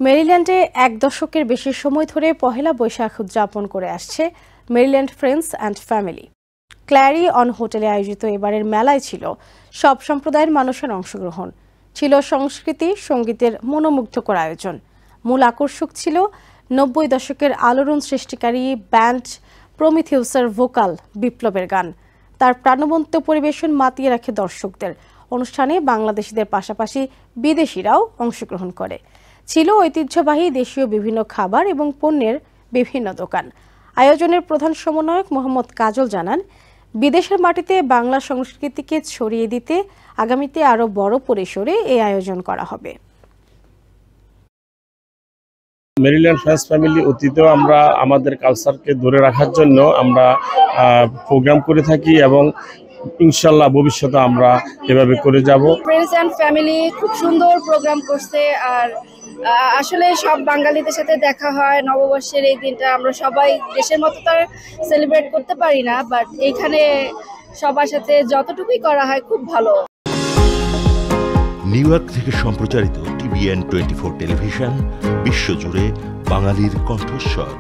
মেরিল্যান্ডে এক দশকের বেশি সময় ধরে পহেলা বৈশাখ উদযাপন করে আসছে Maryland friends and family. Clarion হোটেলে আয়োজিত এবারের মেলায় ছিল সব সম্প্রদায়ের মানুষের অংশগ্রহণ, ছিল সংস্কৃতি সঙ্গীতের মনোমুগ্ধকর আয়োজন। মূল আকর্ষক ছিল ৯০ দশকের আলোড়ন সৃষ্টিকারী ব্যান্ড প্রমিথিউসের ভোকাল বিপ্লবের গান। তার প্রাণবন্ত পরিবেশন মাতিয়ে রাখে দর্শকদের। অনুষ্ঠানে বাংলাদেশিদের পাশাপাশি বিদেশিরাও অংশগ্রহণ করে। ছিল ঐতিহ্যবাহী দেশীয় বিভিন্ন খাবার এবং পণ্যের বিভিন্ন দোকান। আয়োজনের প্রধান সমন্বয়ক মোহাম্মদ কাজল জানান, বিদেশের মাটিতে বাংলা সংস্কৃতিকে ছড়িয়ে দিতে আগামীতে আরও বড় পরিসরে এই আয়োজন করা হবে। মেরিল্যান্ড ফ্রেন্ডস ফ্যামিলি অতীতেও আমরা আমাদের কালচারকে ধরে রাখার জন্য আমরা প্রোগ্রাম করে থাকি এবং ইনশাল্লাহ ভবিষ্যতে আমরা এভাবে করে যাব। ফ্রেন্ডস অ্যান্ড ফ্যামিলি খুব সুন্দর প্রোগ্রাম করছে, আর আসলে সব বাঙালিদের সাথে দেখা হয়। নববর্ষের এই দিনটা আমরা সবাই দেশের মতো তার সেলিব্রেট করতে পারি না, বাট এইখানে সবার সাথে যতটুকুই করা হয় খুব ভালো। নিউ ইয়র্ক থেকে সম্প্রচারিত TVN 24 টেলিভিশন বিশ্বজুড়ে বাঙালির কণ্ঠস্বর।